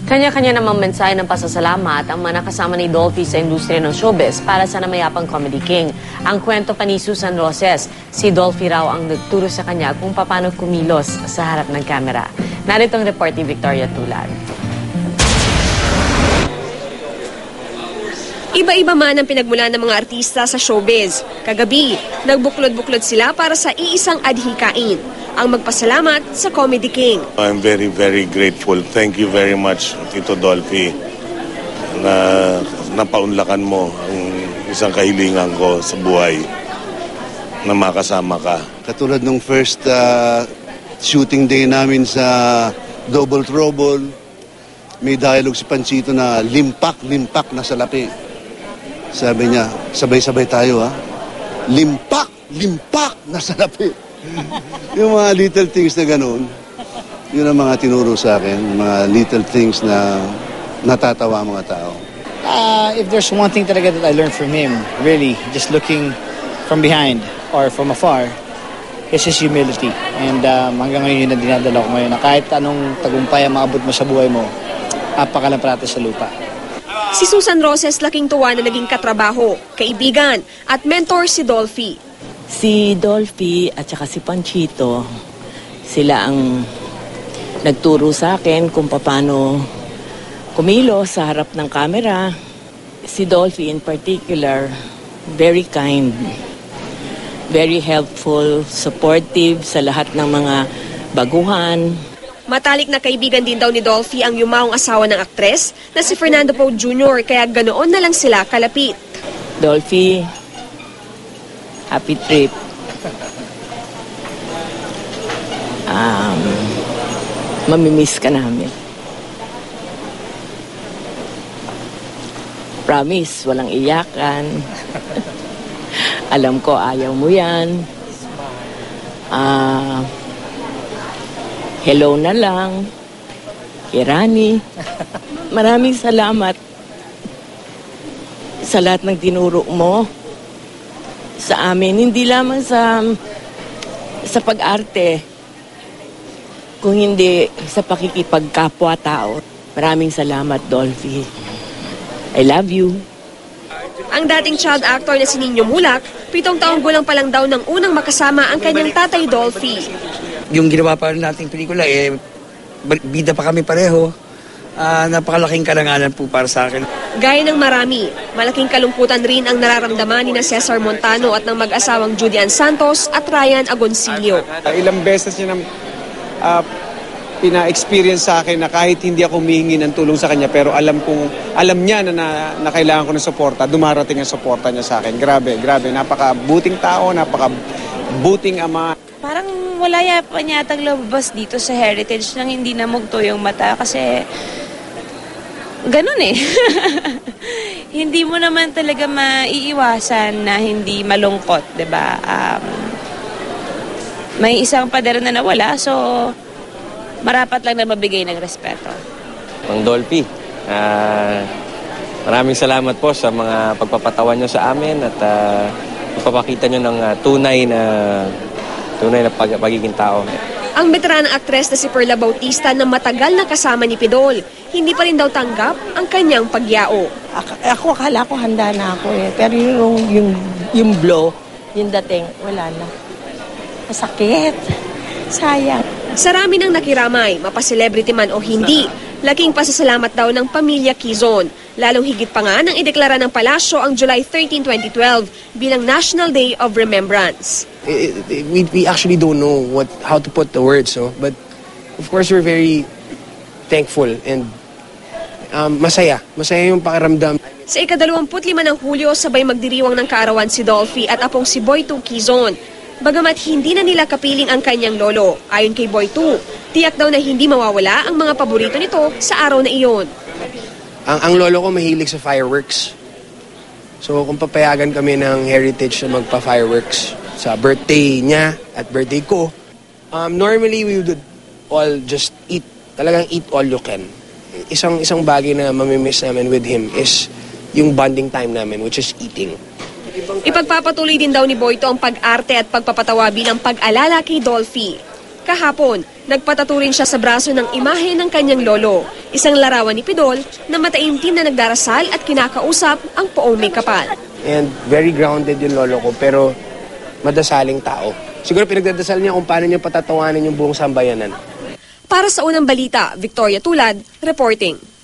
Kanya-kanya namang mensahe ng pasasalamat ang mga nakasama ni Dolphy sa industriya ng showbiz para sa namayapang Comedy King. Ang kwento pa ni Susan Roses, si Dolphy raw ang nagturo sa kanya kung paano kumilos sa harap ng kamera. Narito ang report ni Victoria Tulad. Iba-iba man ang pinagmulan ng mga artista sa showbiz. Kagabi, nagbuklod-buklod sila para sa iisang adhikain, ang magpasalamat sa Comedy King. I'm very, very grateful. Thank you very much, Tito Dolphy, na napaunlakan mo ang isang kahilingan ko sa buhay na makasama ka. Katulad nung first shooting day namin sa Double Trouble, may dialogue si Panchito na limpak na salapi. Sabi niya, sabay-sabay tayo ha. Limpak na salapi. Yung mga little things na ganun, yun ang mga tinuro sa akin, mga little things na natatawa ang mga tao. If there's one thing talaga that I learned from him, really, just looking from behind or from afar, is his humility. And hanggang ngayon yun na dinadala ko ngayon, na kahit anong tagumpay ang maabot mo sa buhay mo, apakalamprate sa lupa. Si Susan Roses laking tuwa na naging katrabaho, kaibigan at mentor si Dolphy. Si Dolphy at saka si Panchito, sila ang nagturo sa akin kung paano kumilos sa harap ng kamera. Si Dolphy in particular, very kind, very helpful, supportive sa lahat ng mga baguhan. Matalik na kaibigan din daw ni Dolphy ang yumaong asawa ng aktres na si Fernando Poe Jr. kaya ganoon na lang sila kalapit. Dolphy, happy trip. Mamimiss ka namin. Promise, walang iyakan. Alam ko, ayaw mo yan. Hello na lang. Kirani. Maraming salamat sa lahat ng tinuro mo sa amin. Hindi lamang sa pag-arte, kung hindi sa pakikipagkapwa-tao. Maraming salamat, Dolphy. I love you. Ang dating child actor na si Nino Mulak, 7 taong gulang pa lang daw nang unang makasama ang kanyang tatay Dolphy. Yung ginawa pa nating pelikula, bida pa kami pareho. Napakalaking karangalan po para sa akin. Gaya ng marami, malaking kalungkutan rin ang nararamdaman ni na Cesar Montano at ng mag-asawang Judy Ann Santos at Ryan Agoncillo. Ilang beses niya nang pina-experience sa akin na kahit hindi ako humihingi ng tulong sa kanya, pero alam niya na kailangan ko ng suporta, dumarating ang suporta niya sa akin. Grabe, napakabuting tao, napakabuting ama. Parang wala pa niya atang lumabas dito sa Heritage nang hindi namugto yung mata kasi ganun eh. Hindi mo naman talaga maiiwasan na hindi malungkot, 'di ba? May isang padero na nawala, so marapat lang na mabigay ng respeto. Mang Dolphy, maraming salamat po sa mga pagpapatawan nyo sa amin at pagpapakita nyo ng tunay na pagiging tao. Ang veteranang aktres na si Perla Bautista na matagal na kasama ni Pidol, hindi pa rin daw tanggap ang kanyang pagyao. Ako akala ko handa na ako eh. Pero yung blow, yung dating, wala na. Masakit. Sayang. Sa rami ng nakiramay, mapa-celebrity man o hindi, laking pasasalamat daw ng pamilya Quizon. Lalong higit pa nga nang ideklara ng palasyo ang July 13, 2012 bilang National Day of Remembrance. We actually don't know how to put the words, so, but of course we're very thankful and masaya yung pakiramdam. Sa ika-25 ng Hulyo, sabay magdiriwang ng kaarawan si Dolphy at apong si Boy 2 Quizon. Bagamat hindi na nila kapiling ang kanyang lolo, ayon kay Boy 2, tiyak daw na hindi mawawala ang mga paborito nito sa araw na iyon. Ang lolo ko mahilig sa fireworks. So kung papayagan kami ng Heritage na magpa-fireworks sa birthday niya at birthday ko, normally we would all just eat. Talagang eat all you can. Isang bagay na mamimiss namin with him is yung bonding time namin, which is eating. Ipagpapatuloy din daw ni Boyto ang pag-arte at pagpapatawa bilang pag-alala kay Dolphy. Kahapon, nagpatato rin siya sa braso ng imahe ng kanyang lolo, isang larawan ni Pidol na mataimtim na nagdarasal at kinakausap ang poong may kapal. And very grounded yung lolo ko, pero madasaling tao. Siguro pinagdadasal niya kung paano niya patatawanin yung buong sambayanan. Para sa unang balita, Victoria Tulad, reporting.